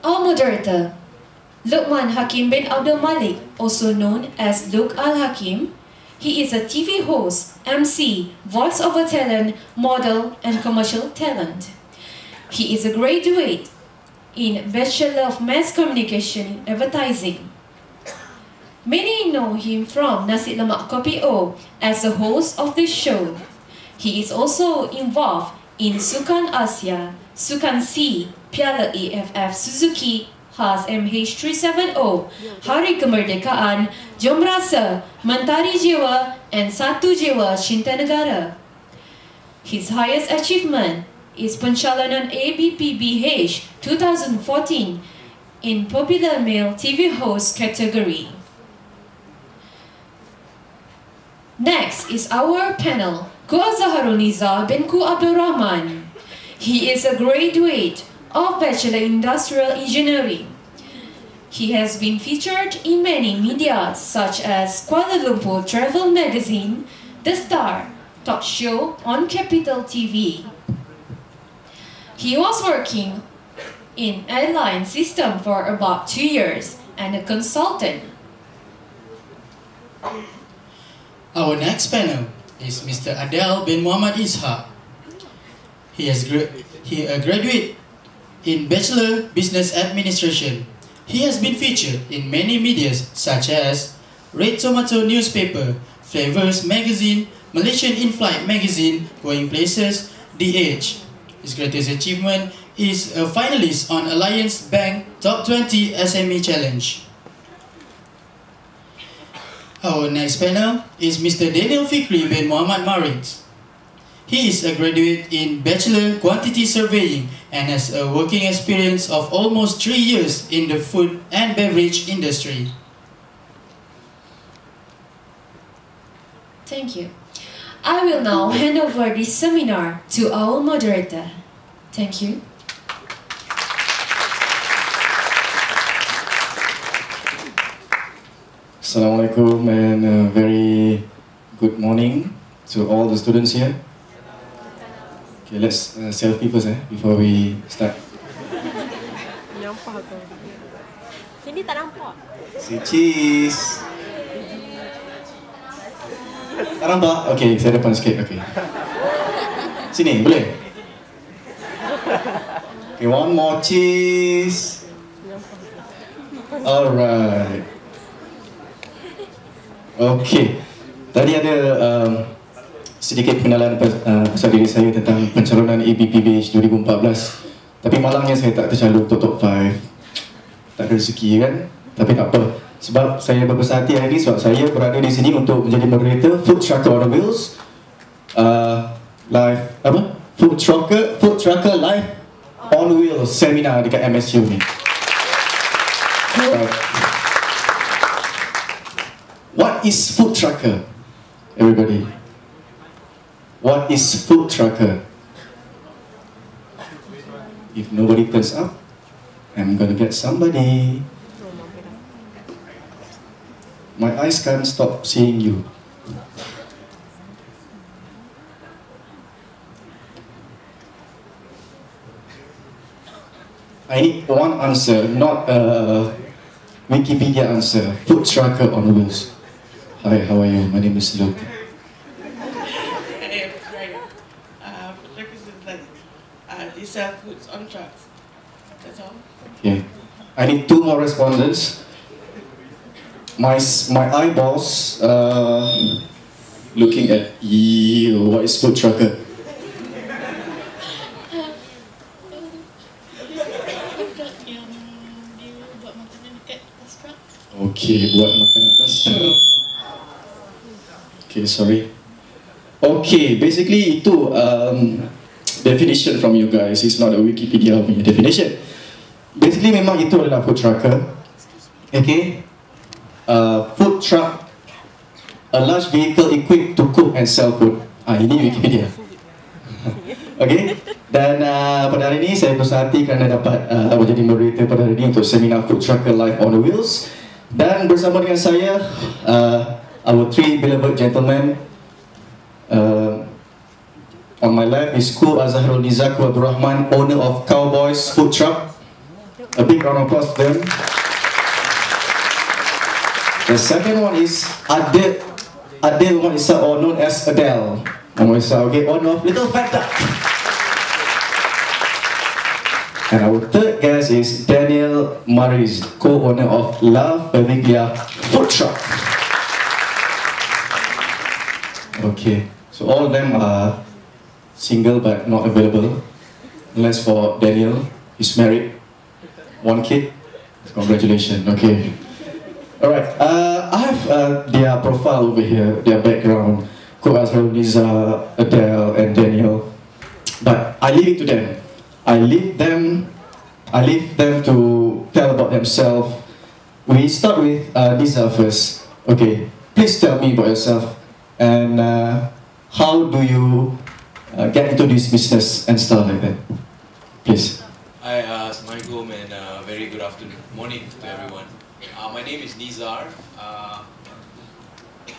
Our moderator, Luqman Hakim bin Abdul Malik, also known as Luq Al-Hakim. He is a TV host, MC, voice-over talent, model, and commercial talent. He is a graduate in Bachelor of Mass Communication Advertising. Many know him from Nasi Lemak Kopi O as a host of this show. He is also involved in Sukan Asia, Sukan C, Piala AFF Suzuki, Khas MH370, Hari Kemerdekaan, Jom Rasa, Mentari Jiwa, and Satu Jiwa Cinta Negara. His highest achievement is Pencalonan ABPBH 2014 in Popular Male TV Host category. Next is our panel, Ku Azharul Niza bin Ku Abdul Rahman. He is a graduate of Bachelor Industrial Engineering. He has been featured in many media such as Kuala Lumpur Travel Magazine, The Star, Talk Show on Capital TV. He was working in airline system for about 2 years and a consultant. Our next panel is Mr. Adel bin Muhammad Ishaq. He is a graduate in Bachelor Business Administration. He has been featured in many medias such as Red Tomato Newspaper, Flavors Magazine, Malaysian In-Flight Magazine, Going Places, The Age. His greatest achievement is a finalist on Alliance Bank Top 20 SME Challenge. Our next panel is Mr. Daniel Fikri bin Muhammad Marit. He is a graduate in Bachelor Quantity Surveying and has a working experience of almost 3 years in the food and beverage industry. Thank you. I will now hand over this seminar to our moderator. Thank you. Assalamualaikum and very good morning to all the students here. Okay, let's selfie first before we start. Nampak tu. Sini tak nampak. Say cheese. Tak nampak? Okay, saya depan sikit. Okay. Sini, boleh? Okay, one more cheese. Alright. Okay. Tadi ada sedikit pengenalan pasal diri saya tentang pencalonan ABPBH 2014. Tapi malangnya saya tak tercalon untuk top 5. Tak ada rezeki kan? Tapi tak apa. Sebab saya berbesar hati hari ini sebab saya berada di sini untuk menjadi moderator Food Trucker on the Wheels. Live apa? Food Trucker Live on Wheels seminar dekat MSU ni. What is Food Trucker? Everybody. What is Food Trucker? If nobody turns up, I'm gonna get somebody. My eyes can't stop seeing you. I need one answer, not a Wikipedia answer. Food Trucker on Wheels. Hi, how are you? My name is Luke. These are foods on trucks. That's all. Okay. I need 2 more respondents. My eyeballs looking at you. What is Food Trucker? Okay, buat makanan atas truk. Okay, sorry. Okay, basically itu definition from you guys. It's not a Wikipedia punya definition. Basically memang itu adalah food trucker. Okay, food truck, a large vehicle equipped to cook and sell food. Ini Wikipedia. Okay, dan pada hari ini saya besar hati kerana dapat menjadi moderator pada hari ini untuk seminar Food Trucker Live on the Wheels. Dan bersama dengan saya, our 3 beloved gentlemen. On my left is Ku Azharul Niza Abdul Rahman, owner of Cowboys Food Truck. A big round of applause to them. The second one is Adele Moisa, or known as Adele Moisa, okay, owner of Little Fat Duck. And our third guest is Daniel Maris, co-owner of La Famiglia Foodtruck. Okay, so all of them are single but not available, unless for Daniel. He's married, one kid. Congratulations. Okay. All right. I have their profile over here, their background. Co-Azhar, Niza, Adele, and Daniel. But I leave it to them. I leave them to tell about themselves. We start with Niza first. Okay. Please tell me about yourself and how do you get into this business and stuff like that. Please. Hi, Assalamualaikum and very good morning to everyone. My name is Nizar.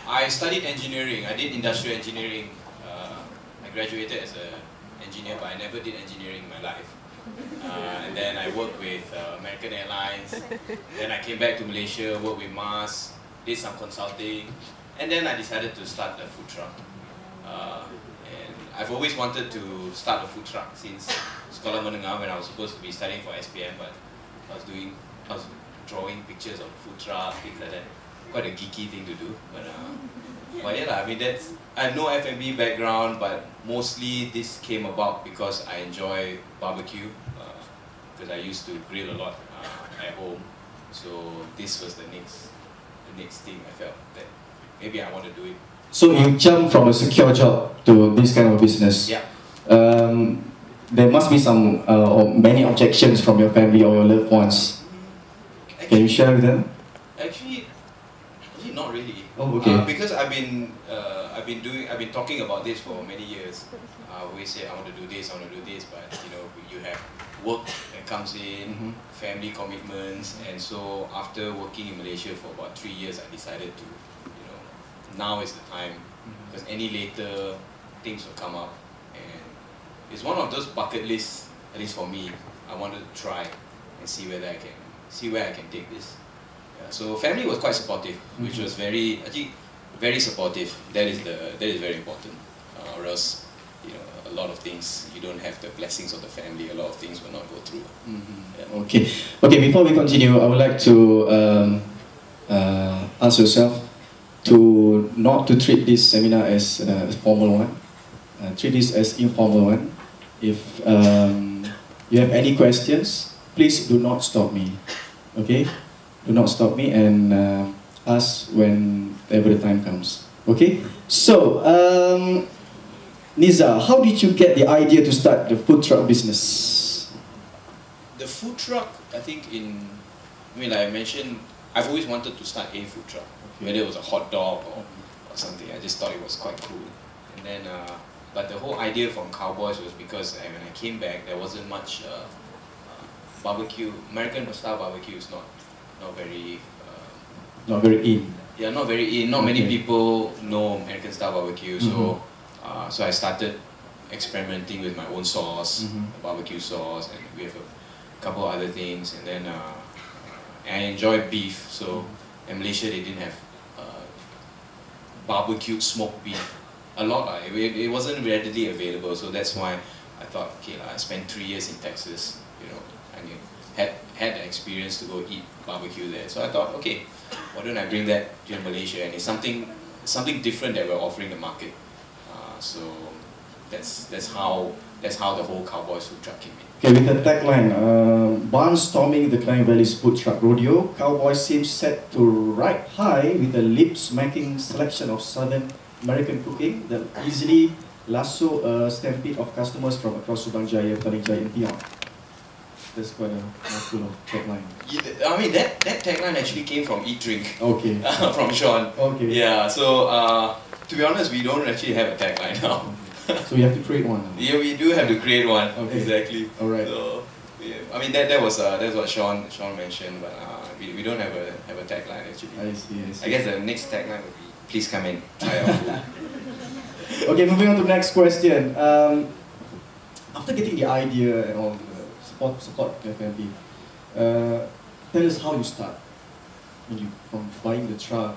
I studied engineering. I did industrial engineering. I graduated as an engineer, but I never did engineering in my life. And then I worked with American Airlines. Then I came back to Malaysia, worked with Mars, did some consulting, and then I decided to start a food truck. And I've always wanted to start a food truck since Sekolah Menengah, when I was supposed to be studying for SPM, but I was drawing pictures of food truck, things like that. Quite a geeky thing to do, but yeah, I mean I have no F&B background, but mostly this came about because I enjoy barbecue, because I used to grill a lot at home. So this was the next thing I felt that maybe I want to do it. So you jumped from a secure job to this kind of business. Yeah. There must be some or many objections from your family or your loved ones. Can you share with them? Actually, not really. Oh, okay. Because I've been talking about this for many years. I always say I want to do this, but you have work that comes in, family commitments, and so after working in Malaysia for about 3 years, I decided to, now is the time, because any later things will come up, and it's one of those bucket lists, at least for me. I wanted to try and see where I can take this. Yeah, so family was quite supportive, which was very supportive. That is very important. Or else, a lot of things, you don't have the blessings of the family. A lot of things will not go through. Yeah. Okay. Okay. Before we continue, I would like to ask yourself not to treat this seminar as a formal one. Treat this as informal one. If you have any questions, please do not stop me. Okay? Do not stop me and ask whenever the time comes. Okay? So, Niza, how did you get the idea to start the food truck business? The food truck, I think like I mentioned, I've always wanted to start a food truck. Okay. Whether it was a hot dog or something, I just thought it was quite cool. And then, but the whole idea from Cowboys was because when I came back, there wasn't much barbecue. American style barbecue is not very in. Yeah, not very in. Not many people know American style barbecue, so so I started experimenting with my own sauce, barbecue sauce, and we have a couple of other things. And then I enjoy beef, so in Malaysia they didn't have barbecued smoked beef a lot. It wasn't readily available, so that's why I thought, okay, I spent 3 years in Texas, and had the experience to go eat barbecue there. So I thought, okay, why don't I bring that to Malaysia? And it's something different that we're offering the market. So that's how the whole Cowboys food truck came in. Okay, with the tagline, barnstorming the Klang Valley's food truck rodeo, Cowboys seems set to ride high with a lip-smacking selection of Southern American cooking that easily lasso a stampede of customers from across Subang Jaya, Petaling Jaya, and beyond. That's quite a mouthful of tagline. Yeah, I mean, that tagline actually came from Eat Drink. Okay. From Sean. Okay. Yeah, so to be honest, we don't actually have a tagline now. So you have to create one. Yeah, we do have to create one. Okay. Exactly. All right. So, yeah, I mean that's what Sean mentioned, but we don't have a tagline actually. I see. I guess the next tagline would be, please come and try our food. Okay, moving on to the next question. After getting the idea and all the support of your family, Tell us how you start. When you from buying the truck,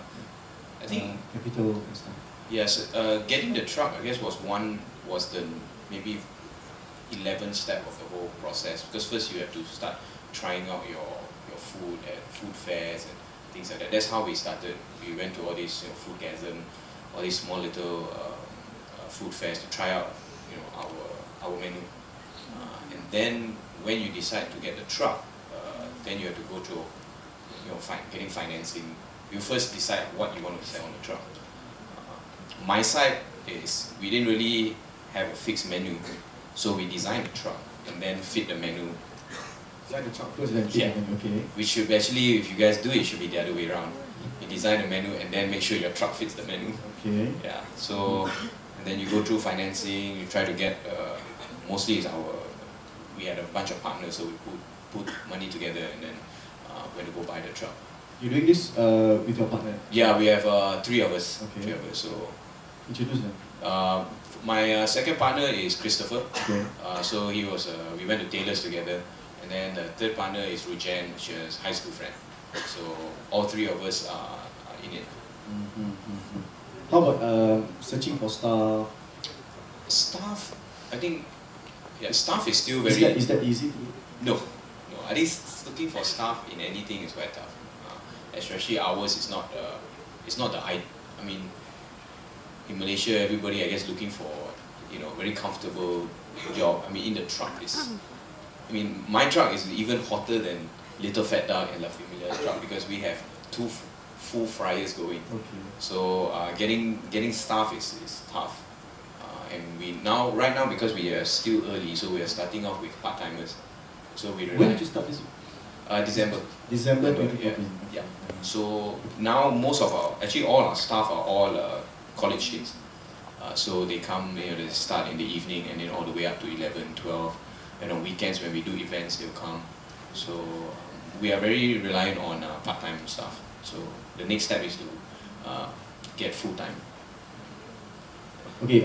I think capital and stuff. yes, getting the truck I guess was the maybe 11th step of the whole process, because first you have to start trying out your food at food fairs and things like that. That's how we started. We went to all these foodgasm, all these small little food fairs to try out our menu. And then when you decide to get the truck, then you have to go through getting financing. You first decide what you want to sell on the truck. My side is we didn't really have a fixed menu, so we designed the truck and then fit the menu. Design the truck first, then fit the menu. Okay. Which should actually, if you guys do it, it should be the other way around. You design the menu and then make sure your truck fits the menu. Okay. Yeah. So, and then you go through financing. You try to get mostly we had a bunch of partners, so we put money together and then went to go buy the truck. You're doing this with your partner? Yeah, we have three of us. Okay. Three of us. So. Introduce them. My second partner is Christopher. Okay. So he was. We went to Taylor's together, and then the third partner is Rujen, which is high school friend. So all three of us are in it. How about searching for staff? Staff, I think, yeah, staff is still very. Is that easy? No. At least looking for staff in anything is quite tough. Especially ours is not. It's not the I mean. In Malaysia, everybody, I guess, looking for, very comfortable job. I mean, in the truck is, my truck is even hotter than Little Fat Duck and La Familia truck because we have two full fryers going. Okay. So getting staff is tough. And right now, because we are still early, so we are starting off with part-timers. So we when did you start this? December. December 2014. Yeah. So now actually all our staff are all college kids. So they come, they start in the evening and then all the way up to 11, 12. And on weekends when we do events, they'll come. So we are very reliant on part-time staff. So the next step is to get full-time. Okay,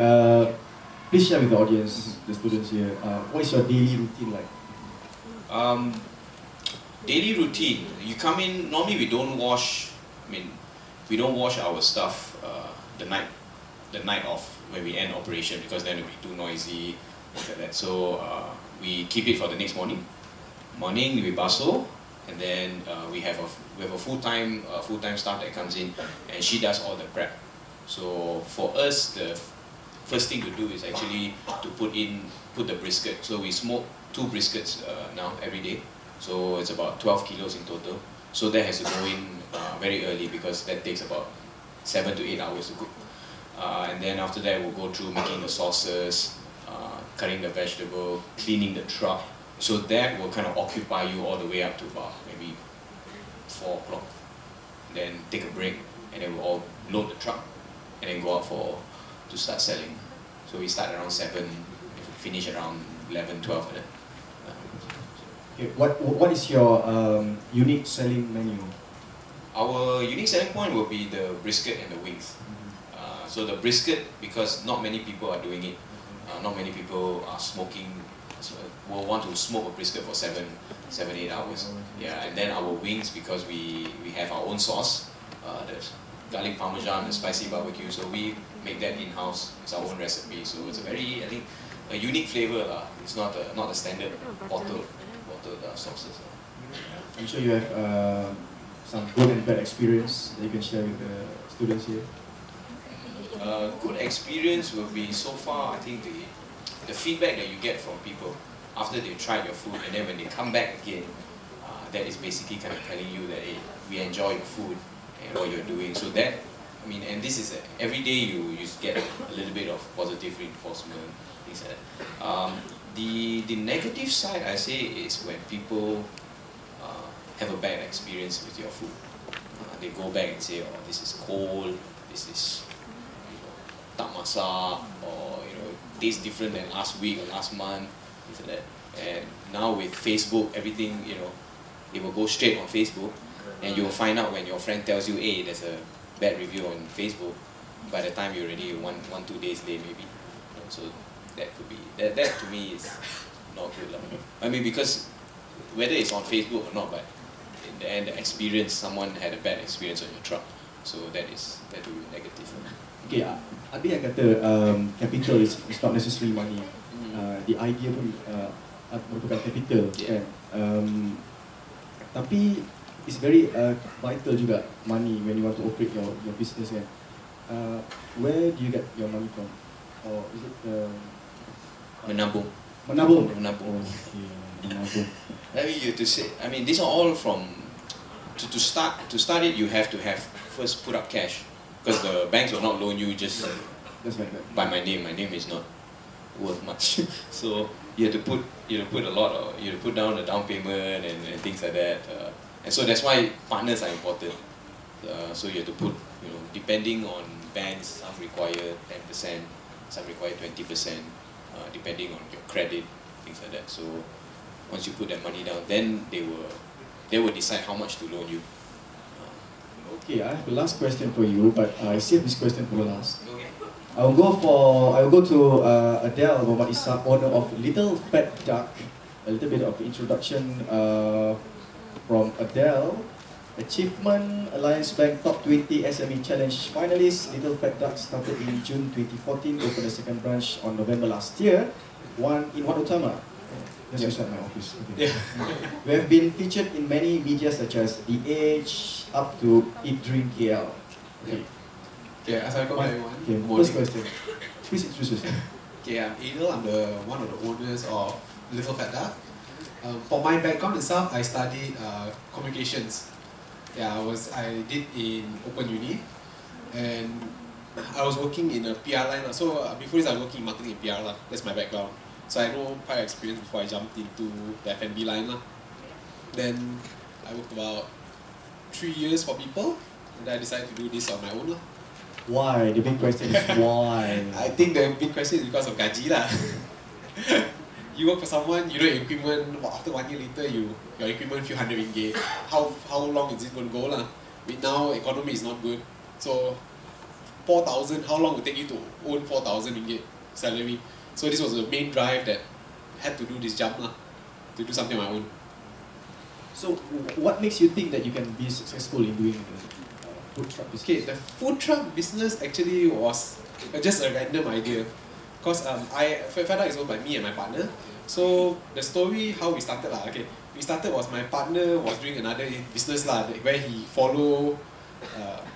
please share with the audience, the students here, what is your daily routine like? Daily routine, you come in, normally we don't wash our stuff the night of when we end operation, because then it will be too noisy, things like that. So we keep it for the next morning. Morning we basuh, and then we have a full-time staff that comes in, and she does all the prep. So for us, the first thing to do is actually to put the brisket. So we smoke 2 briskets now every day. So it's about 12 kilos in total. So that has to go in very early because that takes about 7 to 8 hours to cook. And then after that we'll go through making the sauces, cutting the vegetable, cleaning the truck. So that will kind of occupy you all the way up to about maybe 4 o'clock. Then take a break and then we'll all load the truck and then go out to start selling. So we start around 7, finish around 11, 12 and then. Okay, what is your unique selling menu? Our unique selling point will be the brisket and the wings. So the brisket, because not many people are doing it, not many people are smoking, so will want to smoke a brisket for 7, 8 hours. Yeah, and then our wings, because we have our own sauce, the garlic parmesan, the spicy barbecue, so we make that in-house. It's our own recipe, so it's I think, a unique flavor. It's not a standard bottled sauces. I'm sure you have some good and bad experience that you can share with the students here. Good experience will be, so far, I think the feedback that you get from people after they tried your food, and then when they come back again, that is basically kind of telling you that, hey, we enjoy your food and what you're doing. So that, and this is every day you get a little bit of positive reinforcement, things like that. The negative side, I say, is when people have a bad experience with your food. They go back and say, oh, this is cold, this is tak masak, or it tastes different than last week or last month, things like that. And now with Facebook, everything, it will go straight on Facebook, and you'll find out when your friend tells you, hey, there's a bad review on Facebook, by the time you're already 1-2 days late maybe. So that could be, that to me is not good. Because whether it's on Facebook or not, but in the end, the experience, someone had a bad experience on your truck, so that will be negative. Okay, ada yang kata capital is not necessarily money. The idea pun merupakan capital, kan? Tapi it's very vital juga money when you want to operate your business, kan? Where do you get your money from? Or is it Menabung. Menabung. Menabung. Okay, menabung. I mean, you to say. I mean, these are all from to start it. You have to first put up cash, because the banks will not loan you just like that. by my name. My name is not worth much, so you have to put a lot of, you have to put down a down payment and things like that. And so that's why partners are important. So you have to put, depending on banks, some require 10%, some require 20%, depending on your credit, things like that. So once you put that money down, then they will decide how much to loan you. Okay, I have the last question for you, but I save this question for the last. Okay. I will go to Adele Muhammad Isa, owner of Little Fat Duck. A little bit of introduction from Adele. Achievement Alliance Bank Top 20 SME Challenge finalist. Little Fat Duck started in June 2014, opened a second branch on November last year. One in Wat Utama. Just beside my office. Okay. Yeah. We have been featured in many media such as The Age, up to Eat Drink KL. Okay. Okay, as I go by everyone. Okay, first question. Please introduce yourself. Okay, I'm Adel. I'm one of the owners of Little Fat Duck. For my background itself, I studied communications. Yeah, I did in Open Uni, and I was working in a PR line. So before this, I was working in marketing and PR lah. That's my background. So I know prior experience before I jumped into the F&B line lah. Then I worked about 3 years for people, and then I decided to do this on my own lah. Why? The big question is why? I think the big question is because of gaji lah. You work for someone, you know equipment, after 1 year later, your equipment few hundred ringgit. How long is it going to go lah? With now, economy is not good. So 4,000, how long will it take you to own 4,000 ringgit salary? So this was the main drive that had to do this jump lah, to do something on my own. So what makes you think that you can be successful in doing the food truck business? Okay, the food truck business actually was just a random idea. Because Fat Duck is owned by me and my partner. So the story, how we started lah, okay. We started was my partner was doing another business lah, where he follow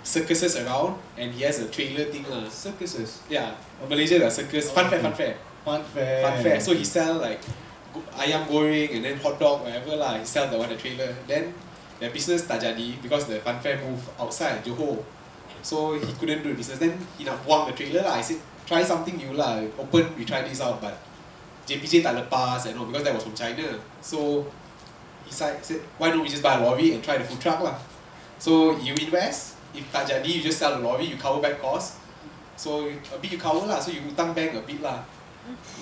circuses around, and he has a trailer thing lah. Circuses? Yeah, Malaysia lah, circus, fun fair. Fun fair. So he sell like ayam goreng and then hot dog, whatever lah. He sell the trailer. Then the business tak jadi because the fun fair moved outside Johor. So he couldn't do the business. Then he nak buang the trailer lah. I said, try something new lah. We try this out, but JPJ tak lepas and all because that was from China. So he said, why don't we just buy a lorry and try the food truck lah? So you invest. If tak jadi, you just sell the lorry. You cover back costs. So a bit you cover lah. So you utang bank a bit lah.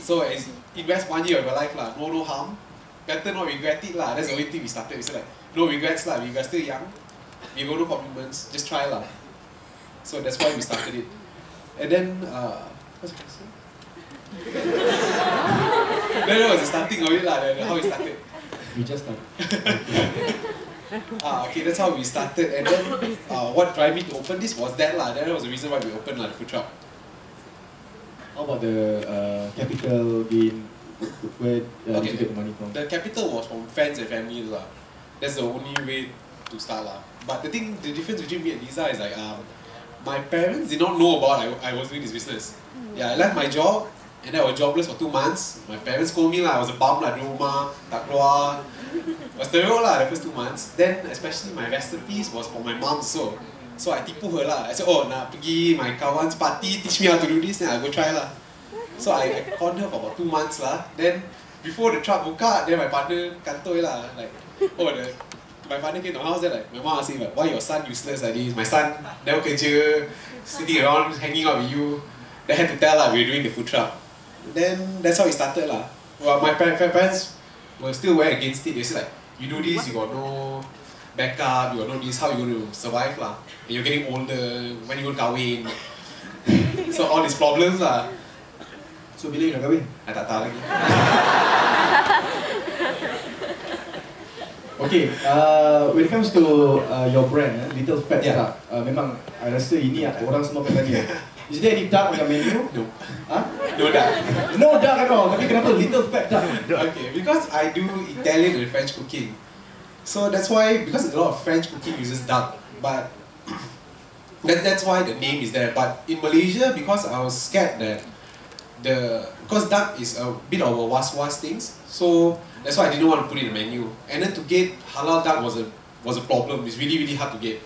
So as invest 1 year of your life lah. No harm. Better not regret it lah. That's the only thing we started. We said like, no regrets lah. We are still young. We got no commitments. Just try lah. So that's why we started it. And then, what's the question? That was the starting of it lah. How we started. We just started. Okay, that's how we started. And then, what drive me to open this was that lah. That was the reason why we opened the food truck. How about the capital gain? Where did you get the money from? The capital was from friends and families lah. That's the only way to start lah. But the difference between me and Lisa is like, my parents did not know about I was doing this business. Yeah, I left my job and then I was jobless for 2 months. My parents scolded me lah. I was a bum lah di rumah, tak keluar. It was terrible lah the first 2 months. Then especially my recipes was for my mom so I tipu her lah. I said, oh nak pergi my kawan's party, teach me how to do this, then I go try lah. So I conned her for about 2 months lah. Then before the truck buka, then my partner kantoi lah. Like, my partner came to my house, then like, my mom asked me like, why your son useless like this? My son never kerja, sitting around, hanging out with you. Then I had to tell lah, we were doing the food truck. Then that's how it started lah. Well, my parents were still way against it. They said like, you do this, you got no backup, you got no this, how you going to survive lah? And you're getting older, when you going to kahwin? So all these problems lah. So bila you nak kahwin? I tak tahu lagi. Okay, when it comes to your brand, Little Fat Yeah. Duck, memang I rasa ini orang semua akan tanya. Is there any duck on your menu? No. Huh? No duck. No duck at all. Tapi kenapa Little Fat Duck? Okay, because I do Italian and French cooking. So that's why, because a lot of French cooking uses duck, but that's why the name is there. But in Malaysia, because I was scared that because duck is a bit of a was things, so that's why I didn't want to put it in the menu. And then to get halal duck was a problem. It's really hard to get.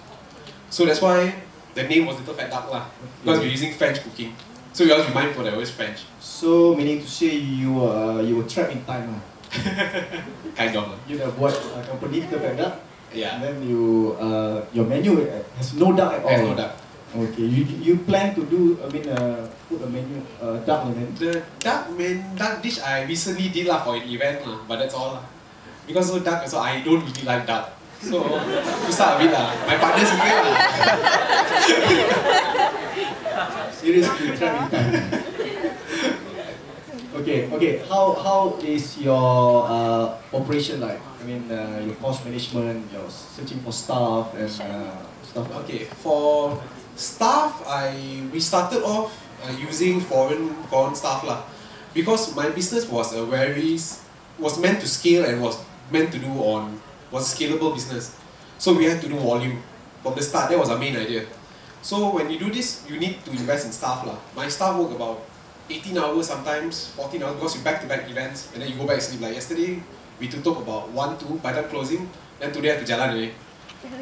So that's why the name was Little Fat Duck lah. Because we're using French cooking. So we always be mindful that it was French. So meaning to say you were trapped in time lah. Kind of lah. You dah buat company Little Fat Duck. Yeah. And then your menu has no duck at all. There's no duck. Okay, you plan to do, put a menu, duck on it? The duck dish I recently did lah for an event lah, but that's all lah. Because so duck, so I don't really like duck. So susah a bit lah. My partner suka lah. Seriously, trapped in time. Okay. How is your operation like? I mean, your cost management, your searching for staff and stuff. Okay, for staff, we started off using foreign staff lah, because my business was meant to scale and was a scalable business. So we had to do volume from the start. That was our main idea. So when you do this, you need to invest in staff lah. My staff work about 18 hours sometimes, 14 hours, because you back-to-back events, and then you go back and sleep. Like yesterday, we tutup about 1, 2, by that closing, then today I have to jalan already.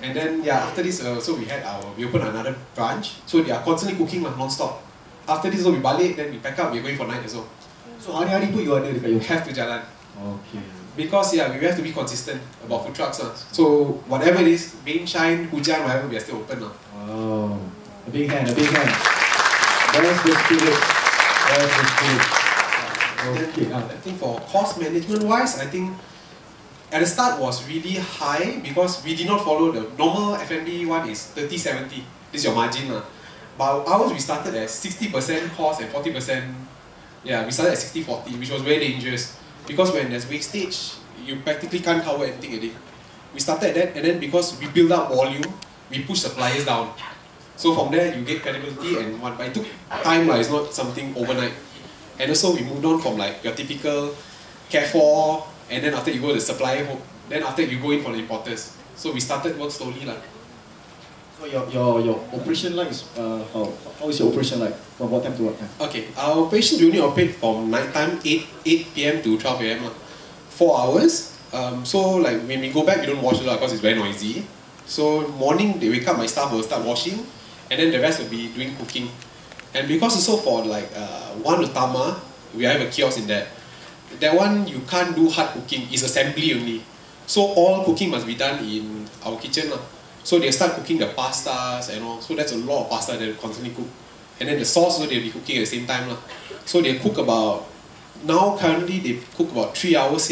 And then after this, so we opened another branch, so they are constantly cooking non-stop. After this, so we balik, then we pack up, we're going for night as well. So hari-hari tu you ada dekat You you? have to jalan. Okay. Because we have to be consistent about food trucks. So whatever it is, rain, shine, hujan, whatever, we are still open. Wow. A big hand. That's the spirit. Okay. I think for cost management wise, I think at the start was really high because we did not follow the normal F&B one is 30-70. This is your margin. But ours we started at 60% cost and 40%. Yeah, we started at 60-40, which was very dangerous. Because when there's wastage, you practically can't cover anything already. We started at that, and then because we build up volume, we push suppliers down. So from there, you get credibility, and but it took time, it's not something overnight. And also, we moved on from like your typical Care4, and then after you go to the supplier, then after you go in for the importers. So we started work slowly. So your operation like is, how is your operation like? From what time to what time? Okay, our operations we only operate from night time, 8 p.m. to 12 a.m. 4 hours. So like when we go back, we don't wash it because it's very noisy. So morning, they wake up, my staff will start washing, and then the rest will be doing cooking. And because also for like one utama, we have a kiosk in that. That one you can't do hard cooking, it's assembly only. So all cooking must be done in our kitchen. So they start cooking the pastas and all. So that's a lot of pasta they constantly cook. And then the sauce, so they'll be cooking at the same time. So they cook about, now currently they cook about 3 hours.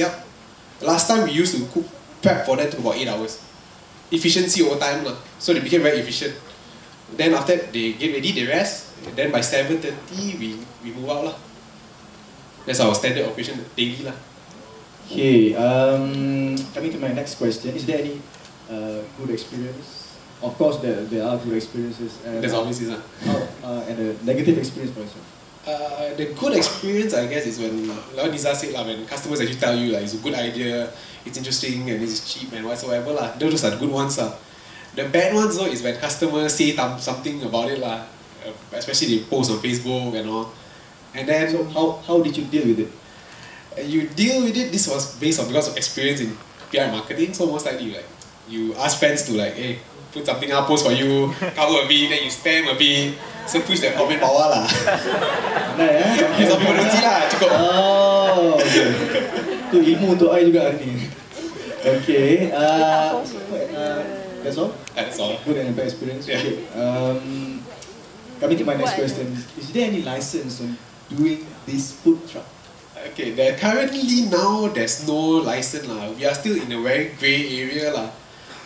Last time we used to prep for that took about 8 hours. Efficiency over time. So they became very efficient. Then after that, they get ready, they rest. Then by 7:30, we move out. That's our standard operation daily. Okay, coming to my next question, is there any good experience? Of course, there are good experiences. And, There's always is. And a negative experience for yourself. The good experience, I guess, is when, like Nisa said, when customers actually tell you it's a good idea, it's interesting, and it's cheap and whatsoever. Those are the good ones. The bad ones though is when customers say something about it, especially they post on Facebook and all. And then So how did you deal with it? you deal with it. This was based on because of experience in PR marketing. So most likely you ask friends to hey, put something up, post for you, cover a bit, then you spam a bit. So push the comment power lah. Some people don't see cukup. Oh, okay. Itu ilmu untuk I juga ni. Okay. That's all? That's all. Good and bad experience. Yeah. Okay. Coming to my next question, is there any license on doing this food truck? Okay, currently now there's no license lah. We are still in a very grey area lah.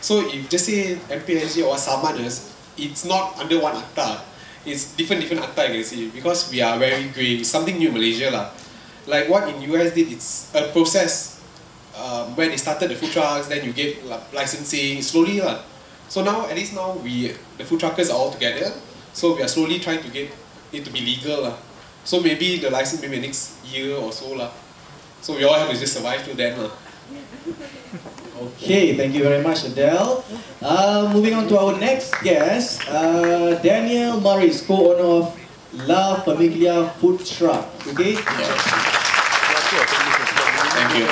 So if just say MPSG or Samanas, it's not under one akta. It's different akta you can see because we are very grey. It's something new in Malaysia lah. Like what in US did, it's a process. when they started the food trucks, then you get licensing slowly lah. So now, at least now, the food truckers are all together. So we are slowly trying to get it to be legal lah. So maybe the license maybe next year or so lah. So we all have to just survive through that lah. Okay, thank you very much, Adele. Moving on to our next guest, Daniel Morris, co-owner of La Famiglia Foodtruck. Okay. Thank you.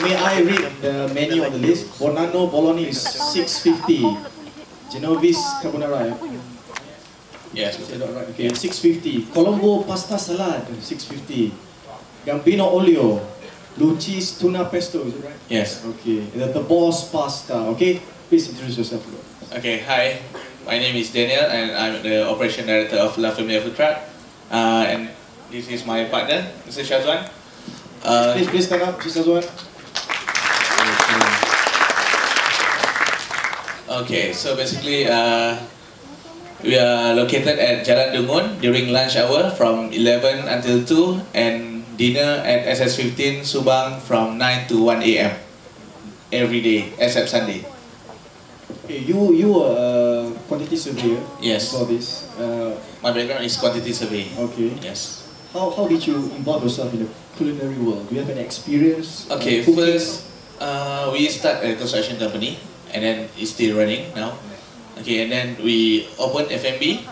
May I read the menu on the list? Bonano Bolognese 650. Genovese Carbonara. Yes. Is that right? Okay, 650. Colombo Pasta Salad 650. Gambino Olio. Blue cheese tuna pesto, is it right? Yes. Okay. The boss pasta. Okay. Please introduce yourself. Okay, hi. My name is Daniel and I'm the operation director of La Famiglia Foodtruck. And this is my partner, Mr. Shazwan. Please stand up, Mr. Shazwan. Okay, so basically we are located at Jalan Dungun during lunch hour from 11 until 2 and dinner at SS15 Subang from 9 to 1 AM every day except Sunday. Okay, you were a quantity surveyor. Yes. For this. My background is quantity survey. Okay. Yes. How did you involve yourself in the culinary world? Do you have any experience? Okay, first we start a construction company and then it's still running now. Okay, and then we opened F&B.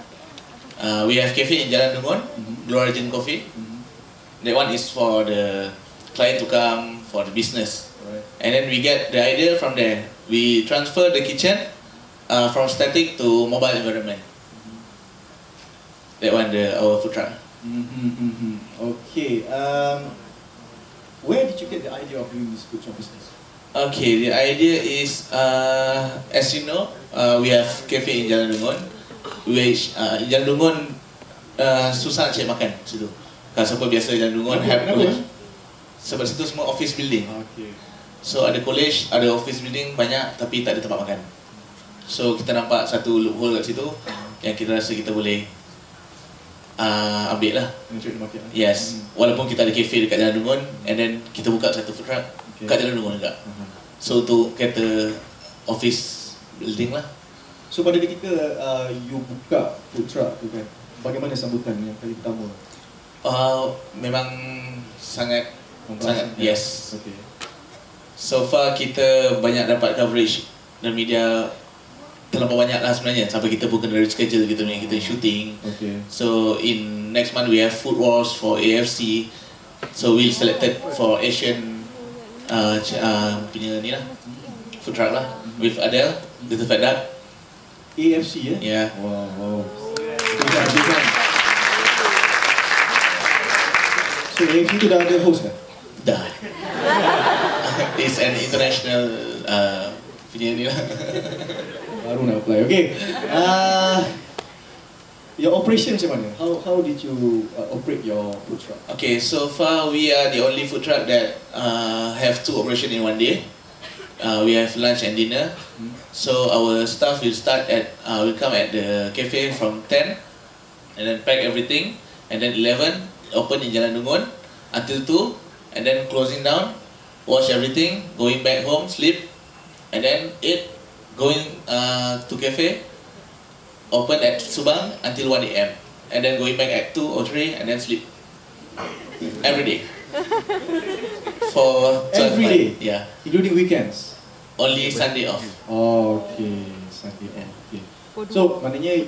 We have cafe in Jalan Dungun, Blue Origin Coffee. That one is for the client to come for the business. Right. And then we get the idea from there. We transfer the kitchen from static to mobile environment. That one, our food truck. Okay. Where did you get the idea of doing this food truck business? Okay, the idea is, as you know, we have cafe in Jalan Dungun, which in Jalan Dungun susah nak cari makan situ. Kalau siapa biasa Jalan Dungun have college, sebab situ semua office building. Okay. So ada college, ada office building banyak, tapi tak ada tempat makan. So kita nampak satu loophole kat situ yang kita rasa kita boleh ambil lah. Yes. Walaupun kita ada cafe dekat Jalan Dungun, and then kita buka satu food truck kat Jalan Dungun juga. So untuk kata office building lah. So pada ketika you buka food truck tu kan, bagaimana sambutan yang kali pertama? Memang sangat yes. Okay. So far kita banyak dapat coverage dan media terlampau banyak lah sebenarnya sampai kita pun kena reschedule kita shooting. Okay. So in next month we have food wars for AFC. So we selected for Asian punya ni lah, food truck lah with Adele, Little Fat Duck. AFC ya? Yeah. Wow. So AFC tu dah ada host kan? Dah. It's an international punya ni lah. Baru nak apply. Okay. Your operation macam mana? How did you operate your food truck? Okay, so far we are the only food truck that have 2 operations in one day. We have lunch and dinner. So our staff will will come at the cafe from 10 and then pack everything, and then 11 open in Jalan Dungun until 2, and then closing down, wash everything, going back home, sleep, and then 8 going to cafe, open at Subang until 1 AM, and then going back at 2 or 3 and then sleep every day for 12 every day? months. Yeah, Including weekends? only Sunday off. Oh, okay. Sunday off. Okay. So maknanya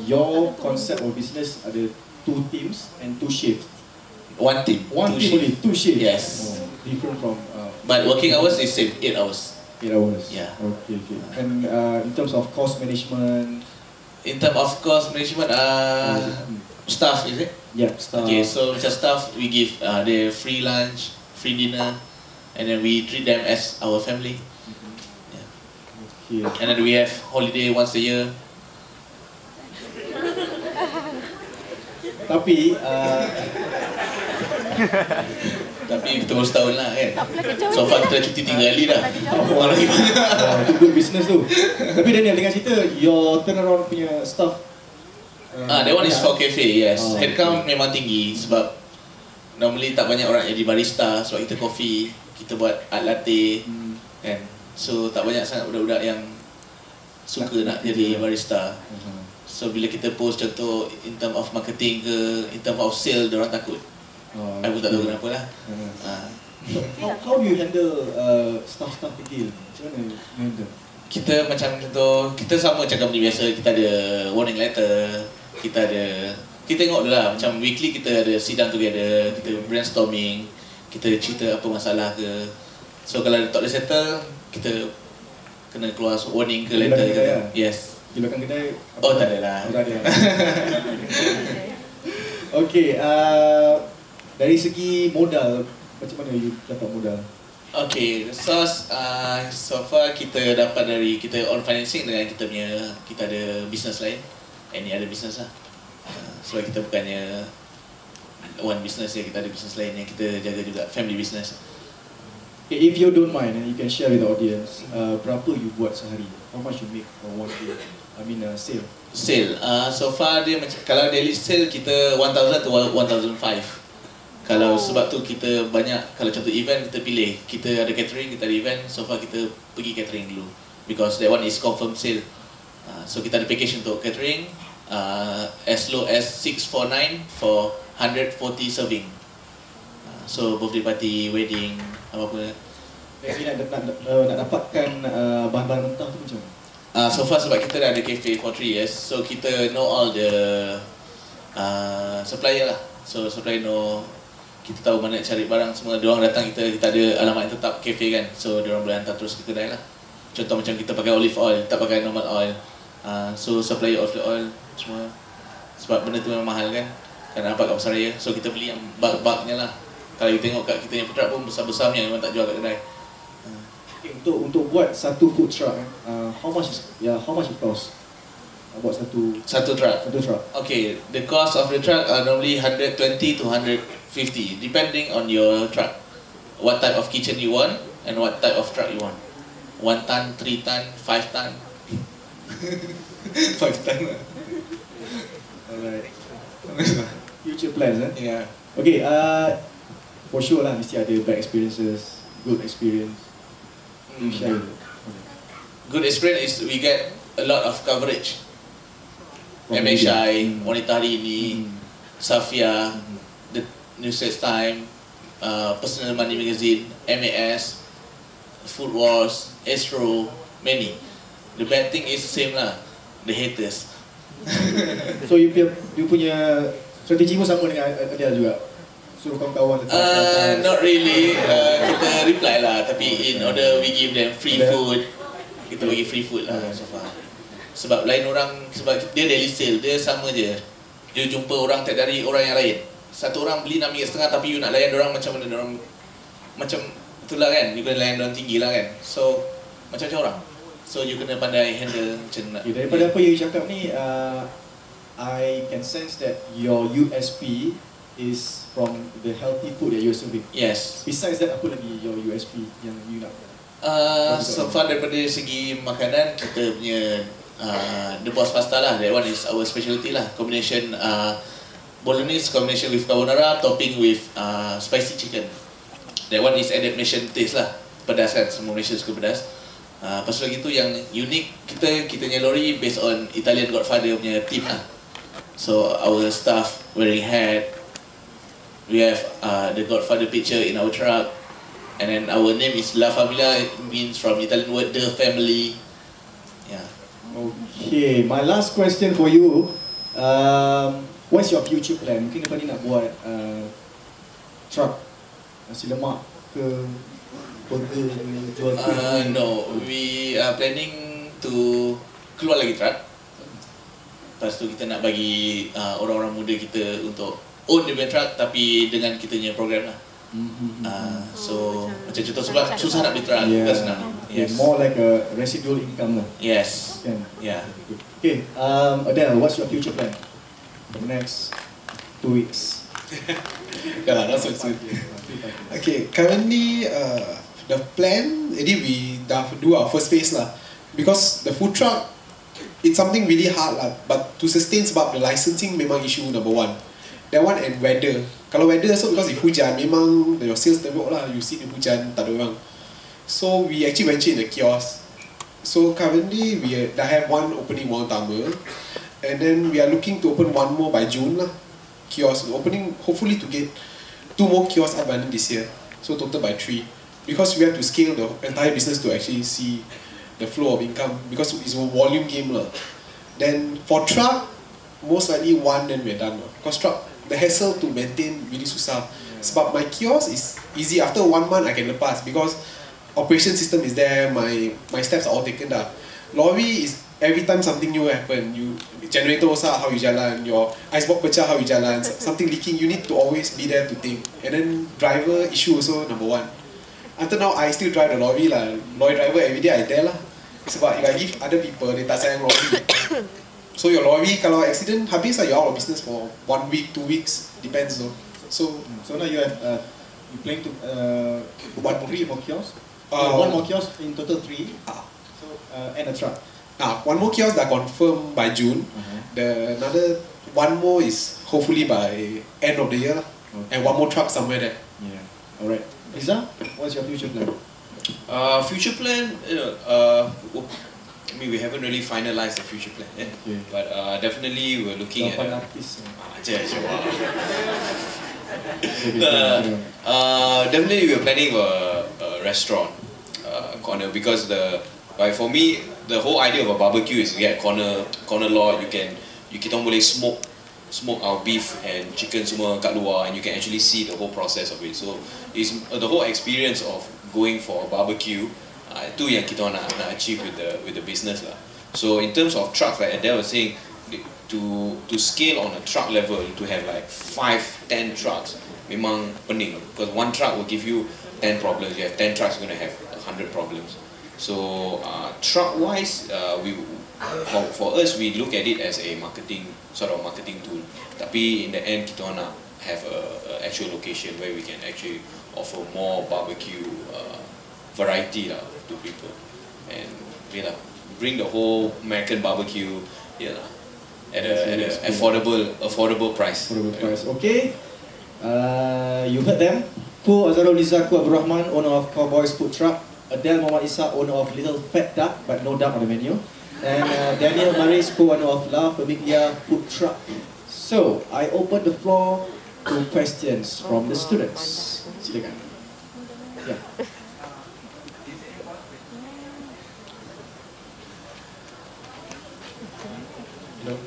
your concept of business ada 2 teams and 2 shifts. One team. One two team shift. only, 2 shifts. Yes. Oh, different from. But working hours is same, 8 hours. 8 hours. Yeah. Okay. And in terms of cost management. In terms of cost management, staff is it? Yeah, staff. Okay, so macam staff we give the free lunch, free dinner, and then we treat them as our family. Okay. And then we have holiday once a year. Tapi Tapi kita baru setahun lah kan. So far kita dah cuti 3 kali dah. Wah, lagi banyak. Itu good business tu. Tapi Daniel, dengan cerita your turnaround punya staff. That one is for cafe, yes. Headcount memang tinggi sebab normally tak banyak orang jadi barista sebab kita coffee. kita buat art latte kan. So tak banyak sangat budak-budak yang suka nak jadi barista. So bila kita post contoh in term of marketing ke, in term of sale, diorang takut. Aku tak tahu kenapa lah. How do you handle staff-staff kecil? Macam mana you handle? Kita macam contoh, kita sama macam company biasa, kita ada warning letter, kita tengok dulu lah, macam weekly kita ada sidang together, kita brainstorming, kita cerita apa masalah ke. So kalau tak boleh settle, kita kena keluar warning ke letter ke. Yes. Di belakang kedai? Oh tak ada lah. Tak ada. Okay, dari segi modal, macam mana you dapat modal? Okay, so far kita dapat dari kita on financing dengan kita ada business lain. Any other business lah. Sebab kita bukannya one business ya, kita ada business lain yang kita jaga juga, family business. Okay, if you don't mind, you can share with the audience, berapa you buat sehari? How much you make on one day? I mean sale. Sale, so far dia macam, kalau daily sale kita 1,000 to 1,500. Kalau sebab tu kita banyak, kalau contoh event kita pilih, kita ada catering, kita ada event, so far kita pergi catering dulu because that one is confirm sale. So kita ada package untuk catering, as low as 649 for 140 serving. So birthday party, wedding, apa-apa. Jadi nak dapatkan bahan-bahan mentah tu macam mana? So far sebab kita dah ada cafe for 3 years, so kita know all the supplier lah. So supplier know, kita tahu mana cari barang semua. Diorang datang kita ada alamat yang tetap cafe kan, so diorang boleh hantar terus ke kedai lah. Contoh macam kita pakai olive oil, tak pakai normal oil, so supplier olive oil semua. Sebab benda tu memang mahal kan, kena dapat kat pasaraya. So kita beli yang bulk-bulknya lah. Kalau you tengok kat kita yang food truck pun besar-besarnya memang tak jual kat kedai. Untuk buat satu food truck, how much it cost? Buat satu truck. Okay, the cost of the truck are normally 120 to 150 depending on your truck. What type of kitchen you want and what type of truck you want. 1 ton, 3 ton, 5 ton. 5 ton. Alright. Future plans, Yeah. Okay, for sure lah, mesti ada bad experiences, good experience. Share. Good experience is we get a lot of coverage. MSU, Wanita Hari Ini, Safia, The News Time, Personal Money Magazine, MAS, Food Wars, Astro, many. The bad thing is same lah, the haters. So you punya strategi pun sama dengan Adele juga? Suruh kawan-kawan letak not really, kita reply lah, tapi in order we give them free food, kita bagi free food lah so far. Sebab lain orang, sebab dia daily sale, dia sama je. Dia jumpa orang tiap hari, orang yang lain. Satu orang beli RM6.5 tapi you nak layan orang macam mana, orang macam itulah kan, you kena layan orang tinggi lah kan. So macam-macam orang. So you kena pandai handle macam nak. Okay, daripada apa yang you cakap ni, I can sense that your USP is from the healthy food that you're serving. Yes. Besides that, apa lagi your USP yang you nak? So far daripada segi makanan, kita punya the boss pasta lah, that one is our specialty lah. Combination bolognese combination with carbonara, topping with spicy chicken. That one is added Malaysian taste lah. Pedas kan, semua Malaysia suka pedas. Lepas lagi tu yang unik, kita nyelori based on Italian Godfather punya team lah. So our staff wearing hat, we have the Godfather picture in our truck, and then our name is La Famiglia, it means from Italian word the family. Yeah. Okay, my last question for you, what's your future plan? Mungkin lepas ni nak buat truck nasi lemak ke, burger ke, jual ke? No, we are planning to keluar lagi truck. Lepas tu kita nak bagi orang-orang muda kita untuk own the truck tapi dengan kita punya program lah. So macam contoh sebab susah nak beli truck, bukan senang. Yes. More like a residual income lah. Yes. Kan? Yeah. Okay, Adele, what's your future plan for the next 2 weeks? Yeah, that's what soon. Okay, currently the plan, we dah do our first phase lah. Because the food truck, it's something really hard lah. But to sustain sebab the licensing memang issue number one. That one and weather. Kalau weather so because if hujan memang your sales teruk lah, you see the hujan tak ada orang. So we actually venture in the kiosk. So currently we dah have one opening one utama, and then we are looking to open one more by June lah. Kiosk opening, hopefully to get 2 more kiosks up and this year. So total by 3, because we have to scale the entire business to actually see the flow of income, because it's a volume game lah. Then for truck, most likely 1 then we're done lah. Because truck, the hassle to maintain really susah. Sebab my kiosk is easy, after 1 month I can lepas because operation system is there, my steps are all taken dah. Lorry is every time something new happen, you generator rosak, how you jalan, your icebox pecah, how you jalan, something leaking, you need to always be there to think. And then driver issue also number 1. Until now I still drive the lorry lah. Lorry driver every day I there lah. Sebab if I give other people, they tak sayang lorry. So your lorry kalau accident habis lah, you out of business for 1 week, 2 weeks, depends though. So now you have you plan to what 3 more kiosks? 1 more kiosk in total 3. So and a truck. 1 more kiosk dah confirm by June. The another 1 more is hopefully by end of the year lah. And 1 more truck somewhere there. Yeah. Alright. Liza, what's your future plan? Future plan, I mean, we haven't really finalized the future plan yet, but definitely we're looking at. Definitely we're planning a restaurant corner, because for me the whole idea of a barbecue is to get corner lot. Kita boleh smoke our beef and chicken semua kat luar, and you can actually see the whole process of it. So it's the whole experience of going for a barbecue. Itu yang kita nak achieve with the business lah. So in terms of trucks, like Adele was saying, to scale on a truck level, to have like 5-10 trucks, memang pening, because 1 truck will give you 10 problems. You have 10 trucks, you're gonna have 100 problems. So truck wise, for us we look at it as a marketing tool. Tapi in the end kita nak have a actual location where we can actually offer more barbecue variety lah to people, and bring the whole American barbecue at a affordable price. Okay. You heard them. Ko Azharul Liza Ko Abdul Rahman, owner of Cowboys Food Truck. Adele Muhammad Isa, owner of Little Fat Duck, but no duck on the menu. And Daniel Maris, co-owner of La Famiglia Foodtruck. So, I open the floor to questions from the students. Silakan. Yeah. Hello.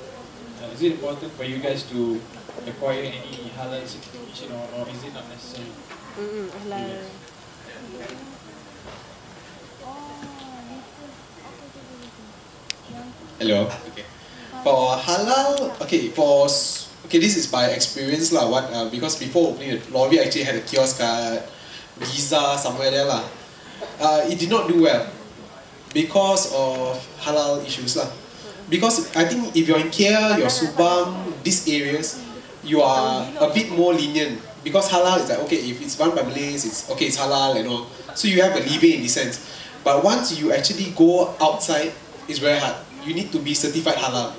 Is it important for you guys to acquire any halal certification, or is it not necessary? Halal. Hello. Okay. For halal, this is by experience lah. Because before opening the lorry, I actually had a kiosk at Giza somewhere there lah. It did not do well because of halal issues lah. Because I think if you're in KL, you're Subang, these areas, you are a bit more lenient. Because halal is like, okay, if it's run by Malays, it's halal and all. So you have a leeway in this sense. But once you actually go outside, it's very hard. You need to be certified halal,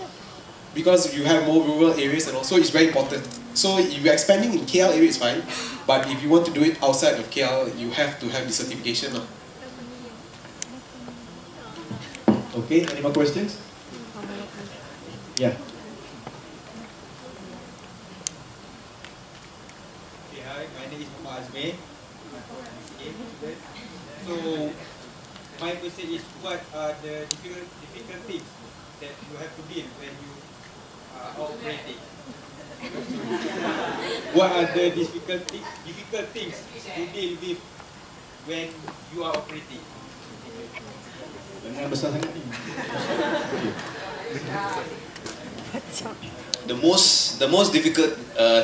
because you have more rural areas and also it's very important. So if you're expanding in KL area, it's fine, but if you want to do it outside of KL, you have to have the certification. Okay, any more questions? Yeah. Okay, hi, my name is Muhammad Azmi. So, my question is, what are the difficult things that you have to deal when you are operating? What are the difficult things to deal with when you are operating? Dengan besar sangat ni. The most difficult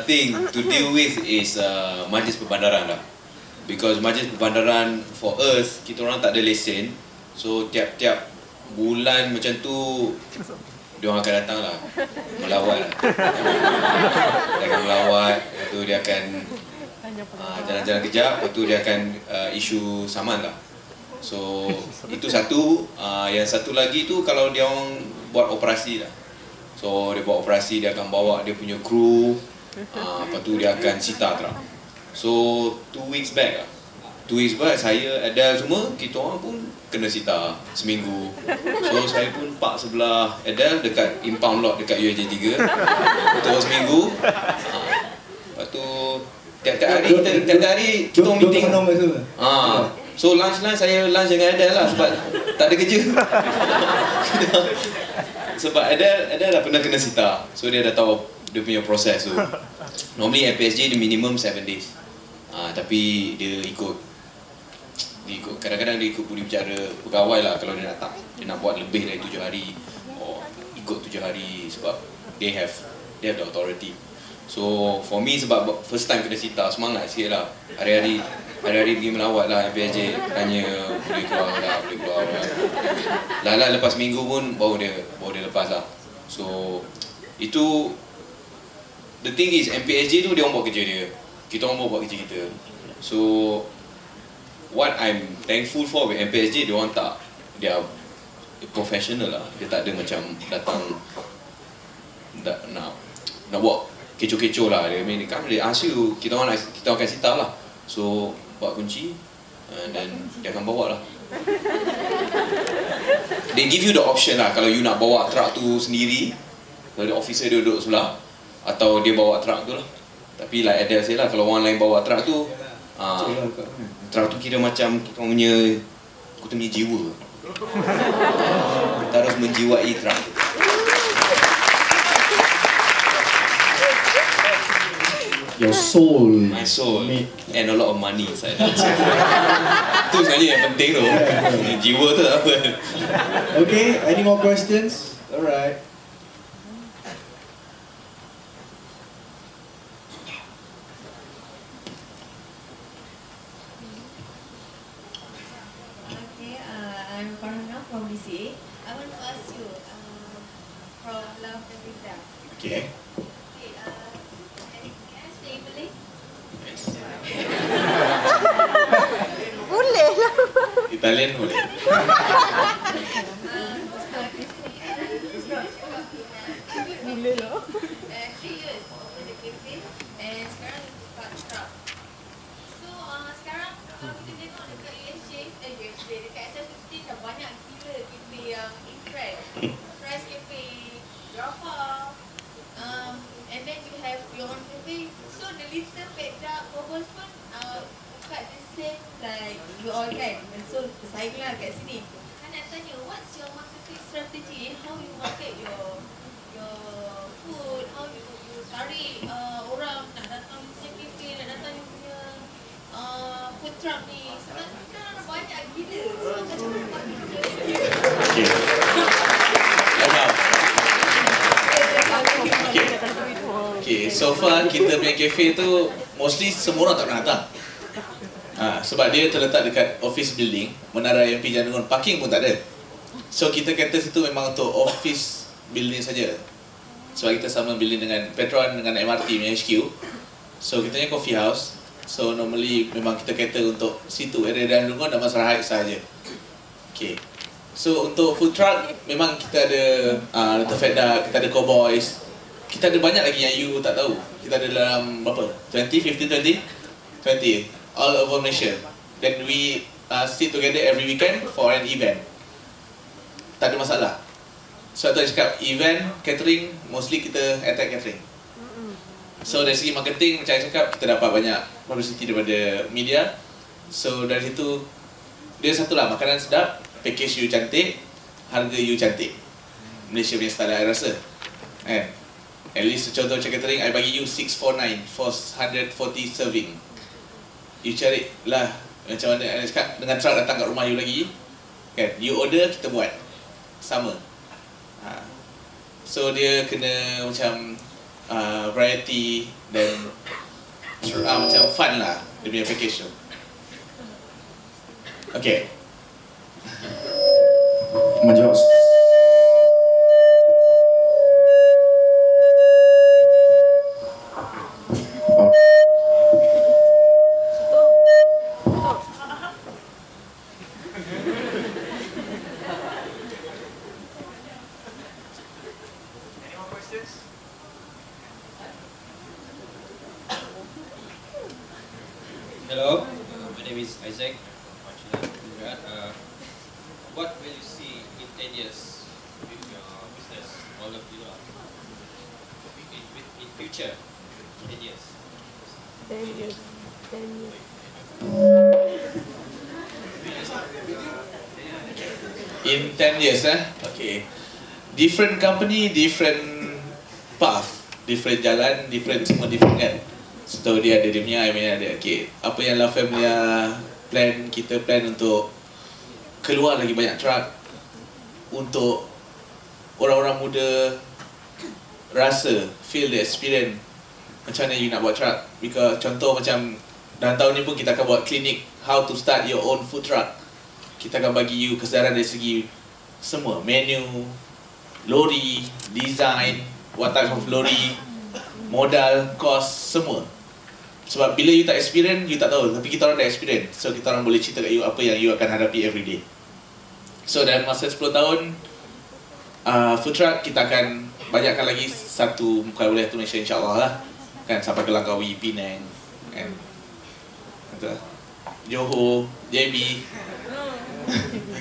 thing to deal with is majlis perbandaran lah. Because majlis perbandaran for us, kita orang tak ada lesen. So tiap-tiap bulan macam tu, dia orang akan datang lah, melawat lah. Dia akan melawat, lepas tu dia akan jalan-jalan kejap, lepas tu dia akan isu saman lah. So itu satu. Yang satu lagi tu kalau dia orang buat operasi lah. So dia buat operasi, dia akan bawa dia punya kru, Lepas tu dia akan sita truck. So 2 weeks back lah, 2 weeks back saya, Adele semua, kita orang pun kena sita seminggu. So saya pun park sebelah Adele dekat impound lot dekat USJ 3 untuk seminggu. Lepas tu tiap-tiap hari kita orang meeting. So lunch saya lunch dengan Adele lah sebab tak ada kerja. Sebab Adele dah pernah kena sita, so dia dah tahu dia punya proses tu. Normally MPSJ dia minimum 7 days. Tapi dia ikut kadang-kadang dia ikut budi bicara pegawai lah. Kalau dia nak buat lebih dari 7 hari or ikut 7 hari sebab they have the authority. So for me sebab first time kena sita, semangat sikit lah. Hari-hari pergi melawat lah MPSJ, tanya boleh keluar lah. Lepas minggu pun baru dia lepas lah. So itu the thing is, MPSJ tu dia orang buat kerja dia, kita orang buat kerja kita. So what I'm thankful for with MPSJ, dia orang dia professional lah. Dia tak ada macam datang nak buat kecoh-kecoh lah. Dia ask you, kita orang akan sita lah. So buat kunci dan dia akan bawa lah. They give you the option lah, kalau you nak bawa truck tu sendiri, kalau officer dia duduk sebelah, atau dia bawa truck tu lah. Tapi like Adele say lah, kalau orang lain bawa truck tu, truck tu kira macam kita punya jiwa. Kita harus menjiwai truck tu. Your soul. My soul. And a lot of money inside. Itu sebenarnya yang penting tu. Jiwa tu apa. Okay, any more questions? Alright. I'm Farhana from BCA. I want to ask you from Love and Rita. Okay. Boleh lah. Italian boleh. Boleh lah. 3 years open the cafe and sekarang buka truck. So sekarang kalau kita tengok dekat USJ dekat SF15 dah banyak gila cafe yang in trend. Price cafe, Jaffa, and then you have your own cafe. So the little pedak bubbles pun buka the same like you all kan. And so bersaing lah kat sini. Kan nak tanya, what's your marketing strategy? How you market your food? How you tarik orang nak datang punya cafe, nak datang you punya food truck ni? Sebab kita ada banyak gila. So macam mana marketing? Okay, so far kita punya cafe tu mostly semua orang tak pernah datang. Sebab dia terletak dekat office building, Menara MP Janungan, parking pun tak ada. So kita kata situ memang untuk office building saja. Sebab kita sama building dengan Petron dengan MRT punya HQ. So kita punya coffee house. So normally memang kita kata untuk situ area Janungan dan Masarah Heights saja. Okay. So untuk food truck memang kita ada Little Fat Duck, kita ada Cowboys. Kita ada banyak lagi yang you tak tahu. Kita ada dalam berapa? 20, 15, 20? All over Malaysia. Then we sit together every weekend for an event. Tak ada masalah. So tu cakap event, catering, mostly kita attack catering. So dari segi marketing, macam saya cakap, kita dapat banyak publicity daripada media. So dari situ, dia satulah, makanan sedap, package you cantik, harga you cantik. Malaysia punya style I rasa. At least contoh macam catering, I bagi you 649 for 140 serving. You cari lah macam mana I cakap, dengan truck datang kat rumah you lagi kan, you order, kita buat sama. So dia kena macam variety dan macam fun lah dia punya package tu. Okay, menjawab. is Isaac. What will you see in 10 years with your business? All of you are in future, 10 years. 10 years. 10 years. In 10 years, okay. Different company, different path, different jalan, semua different kan. So dia ada dia punya, I mean ada. Okay, apa yang La Famiglia plan, kita plan untuk keluar lagi banyak truck, untuk orang-orang muda rasa, feel the experience macam mana you nak buat truck. Because contoh macam dalam tahun ni pun kita akan buat klinik how to start your own food truck. Kita akan bagi you kesedaran dari segi semua, menu, lori, design, what type of lori, modal, cost, semua. Sebab bila you tak experience, you tak tahu. Tapi kita orang dah experience. So kita orang boleh cerita kat you apa yang you akan hadapi every day. So dalam masa 10 tahun, food truck kita akan banyakkan lagi satu muka wilayah tu Malaysia insyaAllah lah. Kan sampai ke Langkawi, Penang, kan. Johor, JB.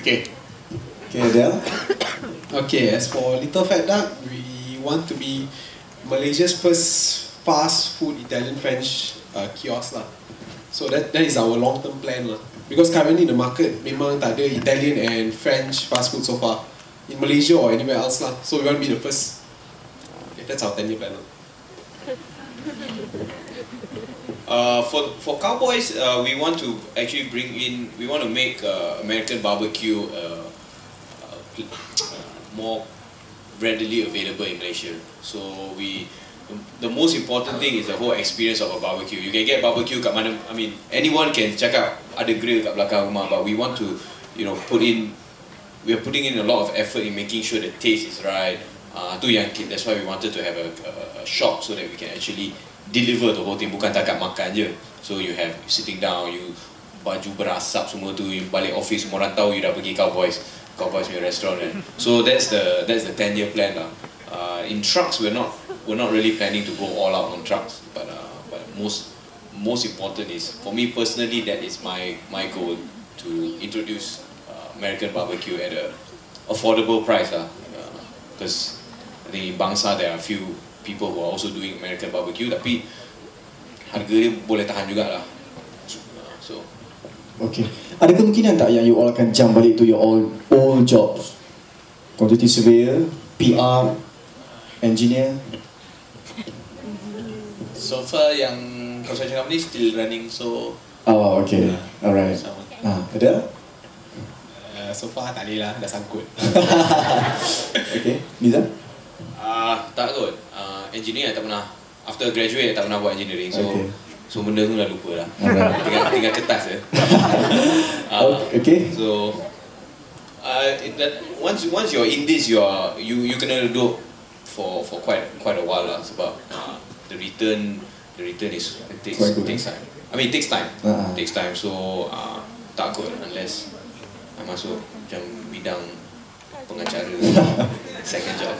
Okay. Okay, Adele. Okay, as for Little Fat Duck, we want to be Malaysia's first fast food Italian French kiosk lah. So that is our long-term plan lah. Because currently in the market, memang tak ada Italian and French fast food so far in Malaysia or anywhere else lah. So we want to be the first. Okay, that's our 10-year plan lah. For cowboys, we want to actually we want to make American barbecue more readily available in Malaysia. So the most important thing is the whole experience of a barbecue. You can get barbecue kat mana, I mean, anyone can cakap ada grill kat belakang rumah, but we want to, we are putting in a lot of effort in making sure the taste is right. That's why we wanted to have a shop so that we can actually deliver the whole thing, bukan takat makan je. So you sitting down, you baju berasap semua tu, you balik office semua orang tahu you dah pergi Cowboys punya restaurant kan. So that's the 10-year plan lah. In trucks we're not really planning to go all out on trucks, but most important is, for me personally, that is my goal, to introduce American barbecue at a affordable price lah. Because I think in Bangsa there are a few people who are also doing American barbecue, tapi harga dia boleh tahan jugalah. So okay, ada kemungkinan tak yang you all akan jump balik to your old jobs? Quantity surveyor, PR, engineer? So far yang construction company still running, so oh, okay, alright. Ada? So far tak boleh lah, dah sangkut. Okay, Niza? Tak kot. Engineer tak pernah, after graduate tak pernah buat engineering, so okay. So benda tu dah lupa lah. tinggal kertas je. Okay. So once you're in this, you kena do for quite a while lah, sebab the return is takes time. I mean it takes time. Takes time. So tak kot unless I masuk macam bidang pengacara. Second job.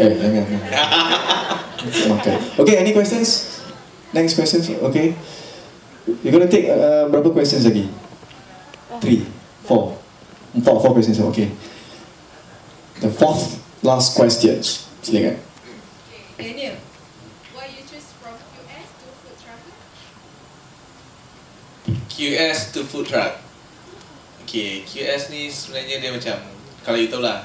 Okay, any questions? Next questions? Okay. You're gonna take berapa questions lagi? 3, 4 questions. Okay. The fourth last questions. Silakan. Daniel, why you choose from QS to food truck? QS to food truck. Okay, QS ni sebenarnya dia macam, kalau you tahu lah,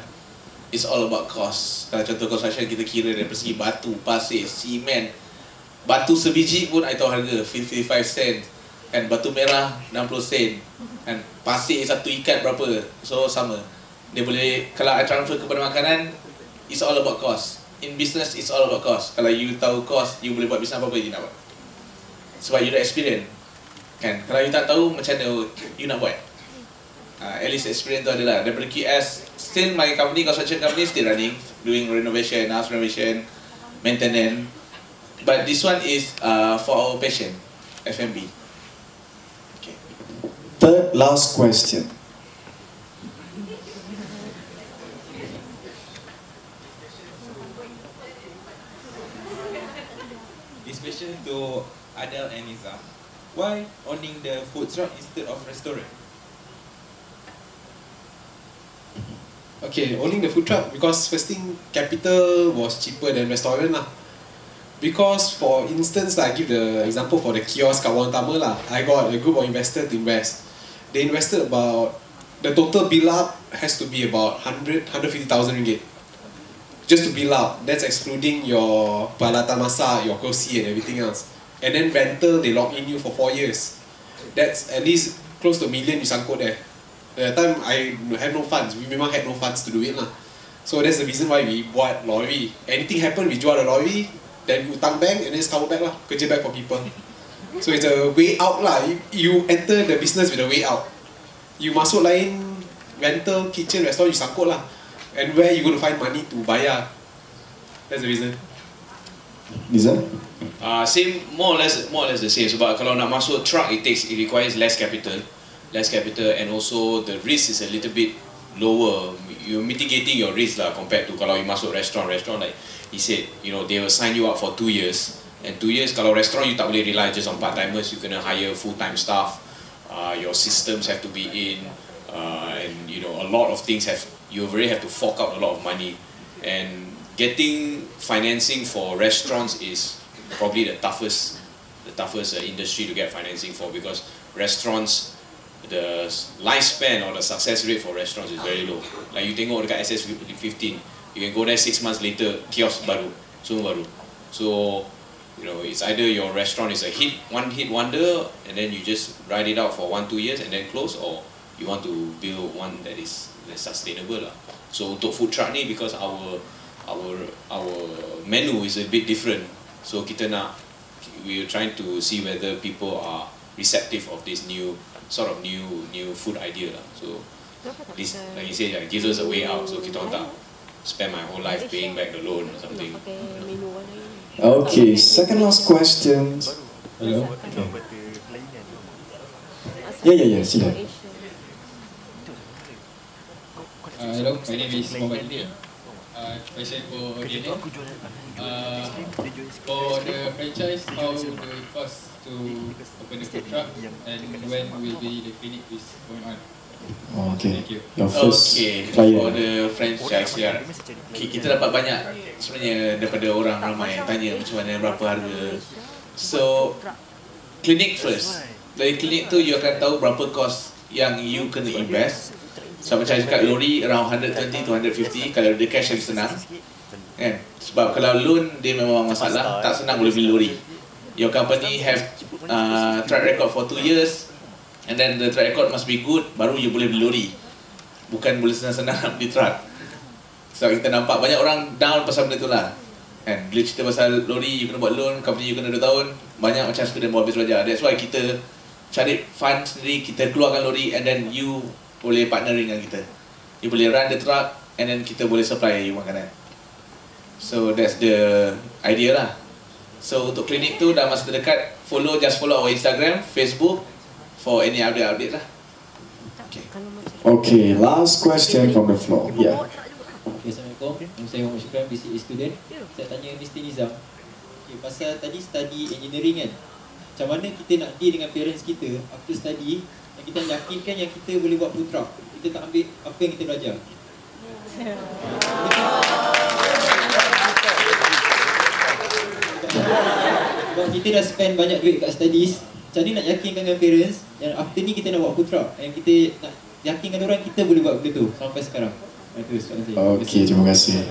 it's all about cost. Kalau contoh construction kita kira dari segi batu, pasir, simen. Batu sebiji pun I tahu harga 55 sen. Kan batu merah 60 sen. Kan pasir satu ikat berapa. So sama. Dia boleh, kalau I transfer kepada makanan, it's all about cost. In business it's all about cost. Kalau you tahu cost, you boleh buat bisnes apa-apa je nak buat. Sebab you dah experience. Kan kalau you tak tahu macam mana you nak buat. At least experience tu adalah. Daripada QS, still my company, construction company still running, doing renovation, house renovation, maintenance. But this one is for our passion, F&B. Okay. Third last question. This question to Adele and Niza. Why owning the food truck instead of restaurant? okay, owning the food truck, because first thing, capital was cheaper than restaurant lah. Because for instance, I give the example for the kiosk kat Wantama lah. I got a group of investors to invest. They invested about, the total bill up has to be about 150,000 ringgit. Just to bill up, that's excluding your peralatan masak, your kerusi and everything else. And then rental, they lock in you for 4 years. That's at least close to $1 million you sangkut there. At the time, I had no funds. We memang had no funds to do it lah. So that's the reason why we buat lorry. Anything happen, we jual the lorry, then utang bank, and then just cover back lah. Kerja back for people. So it's a way out lah. You enter the business with a way out. You masuk lain rental, kitchen, restaurant, you sangkut lah. And where you going to find money to bayar? That's the reason. Nizam? Same, more or less the same. Sebab kalau nak masuk truck, it requires less capital, and also the risk is a little bit lower. You're mitigating your risk lah compared to kalau you masuk restaurant like he said, you know, they will sign you up for 2 years. And 2 years, kalau restaurant you tak boleh rely just on part-timers, you kena hire full-time staff. Your systems have to be in, and you know, a lot of things you really have to fork out a lot of money. And getting financing for restaurants is probably the toughest industry to get financing for, because restaurants, the lifespan or the success rate for restaurants is very low. Like you tengok dekat SS15, you can go there 6 months later, kiosk baru, semua baru. So you know, it's either your restaurant is a one hit wonder, and then you just ride it out for 1-2 years and then close, or you want to build one that is sustainable lah. So untuk food truck ni, because our menu is a bit different, so we're trying to see whether people are receptive of this new food idea lah. So this, like you said, gives us a way out, so kita tak spend my whole life paying back the loan or something. Okay, second last question. Hello. Okay. Yeah, sila. Hello, my name is Muhammad India. Question for Odin. For the franchise, how the cost to open the food truck, and when will be the clinic is going on? Okay. Thank you. Your first For the franchise, ya, kita dapat banyak sebenarnya daripada orang ramai tanya macam mana, berapa harga. So, clinic first. Dari clinic tu, you akan tahu berapa cost yang you kena invest. So macam cakap, lori around 120 to 150, kalau dia cash lagi senang kan? Sebab kalau loan dia memang masalah, tak senang boleh beli lori. Your company have track record for 2 years, and then the track record must be good, baru you boleh beli lori. Bukan boleh senang-senang nak beli truck. So kita nampak banyak orang down pasal benda tu lah kan? Bila cerita pasal lori, you kena buat loan, company you kena 2 tahun, banyak macam student buat habis belajar. That's why kita cari fund sendiri, kita keluarkan lori, and then you boleh partnering dengan kita. You boleh run the truck, and then kita boleh supply you makanan. So that's the idea lah. So untuk klinik tu dah masa terdekat, just follow our Instagram, Facebook for any update lah. Okay, last question from the floor. Yeah. Assalamualaikum. Saya Muhammad Syukran, BCA student. Saya tanya Mr. Nizam, pasal tadi study engineering kan, macam mana kita nak deal dengan parents kita after study, yang kita yakinkan yang kita boleh buat food truck, kita tak ambil apa yang kita belajar. Sebab kita dah spend banyak duit kat studies, macam mana nak yakinkan dengan parents yang after ni kita nak buat food truck, yang kita nak yakinkan orang kita boleh buat benda tu sampai sekarang. Itu soalan saya. Okay, terima kasih.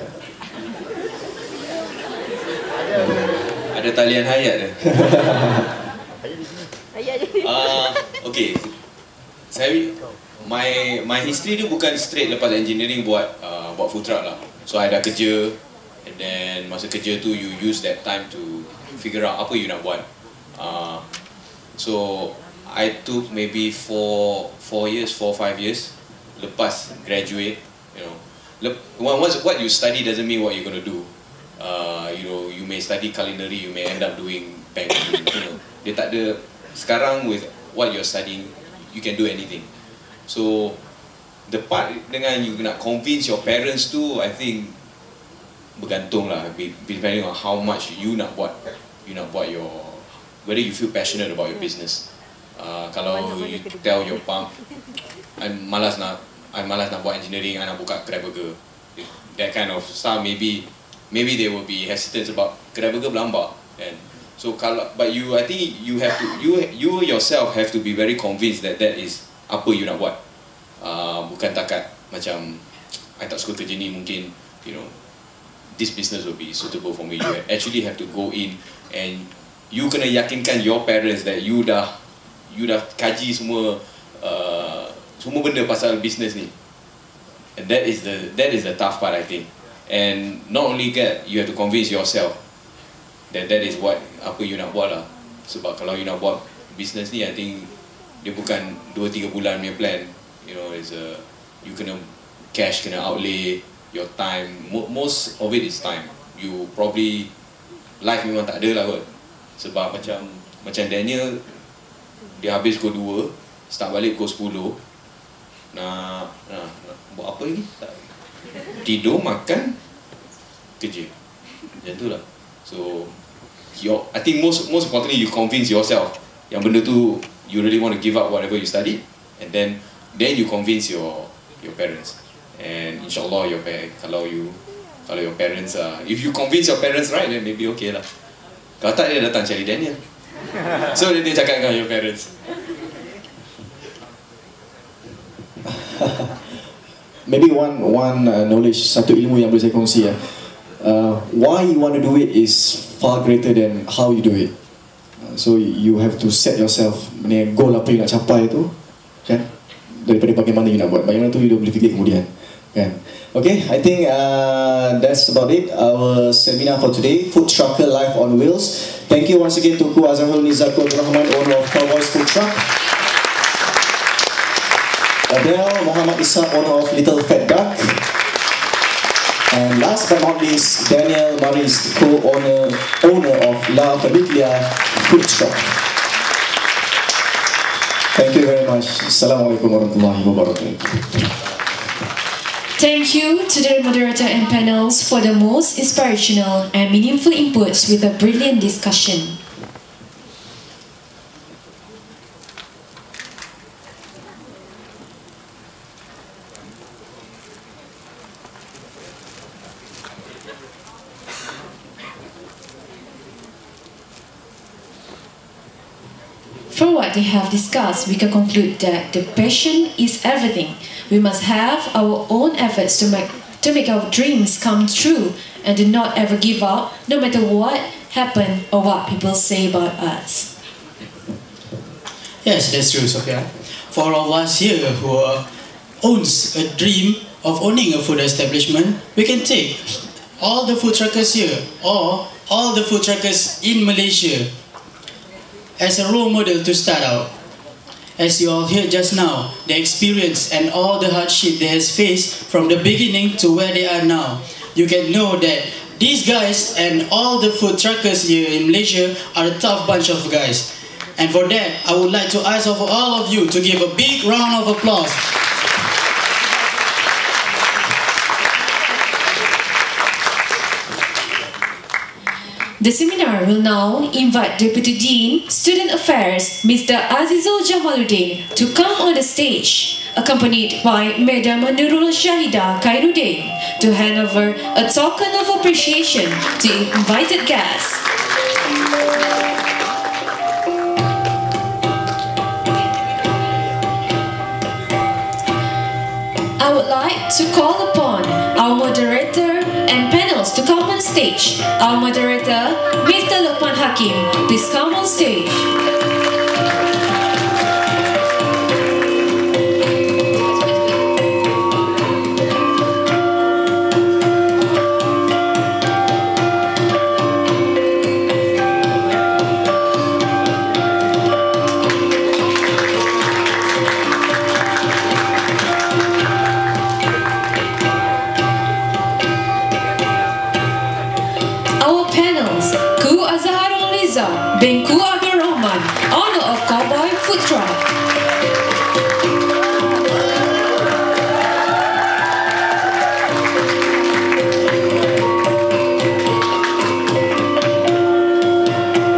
Ada talian hayat dah. Okay, my history tu bukan straight lepas engineering buat food truck lah. So I dah kerja, and then masa kerja tu you use that time to figure out apa you nak buat. So I took maybe 4-5 years lepas graduate. You know, what you study doesn't mean what you're gonna do. You know, you may study culinary, you may end up doing banking. You know, dia tak ada. Sekarang with what you're studying, you can do anything. So the part dengan you nak convince your parents tu, I think bergantung lah, depending on how much you nak buat your, whether you feel passionate about your business. Kalau you tell your mom, I'm malas nak I malas nak buat engineering, I nak buka kedai burger. That kind of stuff, maybe they will be hesitant about kedai burger berlambak. And so but I think you have to, you yourself have to be very convinced that that is apa you nak buat. Bukan takat macam I tak suka kerja ni, mungkin this business will be suitable for me. You actually have to go in and you kena yakinkan your parents that you dah kaji semua benda pasal business ni. And that is the tough part, I think. And not only that, you have to convince yourself that is what apa you nak buat lah. Sebab kalau you nak buat business ni, I think dia bukan 2-3 bulan punya plan. You kena cash, kena outlay your time. Most of it is time. You probably life memang tak ada lah kot. Sebab macam Daniel, dia habis pukul 2, start balik pukul 10. Nak buat apa lagi? Tidur, makan, kerja. Macam tu lah. So I think most importantly, you convince yourself yang benda tu you really want to give up whatever you studied, and then you convince your parents. And insyaAllah kalau your parents if you convince your parents right, then maybe okay lah. Kalau tak, dia datang cari Daniel. So dia cakap dengan your parents. Maybe one knowledge, satu ilmu yang boleh saya kongsi ya. Why you want to do it is far greater than how you do it. So you have to set yourself, goal apa you nak capai tu, kan? Daripada bagaimana you nak buat, bagaimana tu you dah boleh fikir kemudian, kan? Okay, I think that's about it. Our seminar for today, Food Trucker Life on Wheels. Thank you once again to Ku Azharul Nizakul Rahman, owner of Cowboys Food Truck. Adele Muhammad Isa, owner of Little Fat Duck. And last but not least, Daniel Maris, co-owner of La Famiglia Foodtruck. Thank you very much. Assalamualaikum warahmatullahi wabarakatuh. Thank you to the moderator and panels for the most inspirational and meaningful inputs with a brilliant discussion. From what they have discussed, we can conclude that the passion is everything. We must have our own efforts to make our dreams come true and do not ever give up, no matter what happens or what people say about us. Yes, that's true, Sophia. For all of us here who owns a dream of owning a food establishment, we can take all the food truckers here or all the food truckers in Malaysia as a role model to start out. As you all heard just now, the experience and all the hardship they has faced from the beginning to where they are now, you can know that these guys and all the food truckers here in Malaysia are a tough bunch of guys. And for that, I would like to ask of all of you to give a big round of applause. The seminar will now invite Deputy Dean, Student Affairs, Mr. Azizul Jamaluddin to come on the stage, accompanied by Madam Nurul Shahida Khairuddin, to hand over a token of appreciation to invited guests. I would like to call upon our moderator and panels to come on stage. Our moderator, Mr. Luqman Hakim, please come on stage. Bin Ku Abdul Rahman, owner of Cowboy Foodtruck.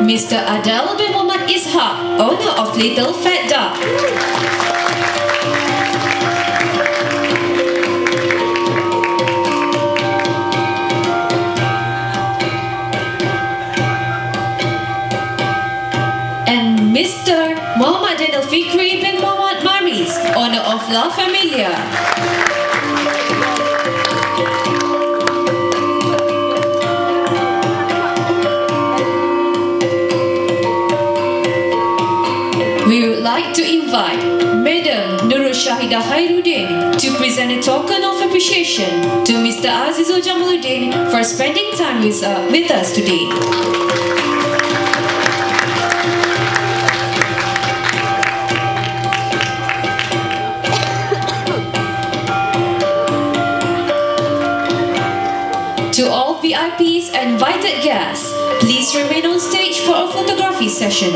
Mr. Adel bin Muhammad Ishaq, owner of Little Fat Duck. La Famiglia. We would like to invite Madam Nurul Shahida Khairuddin to present a token of appreciation to Mr. Azizul Jamaluddin for spending time with us today. To all VIPs and invited guests, please remain on stage for a photography session.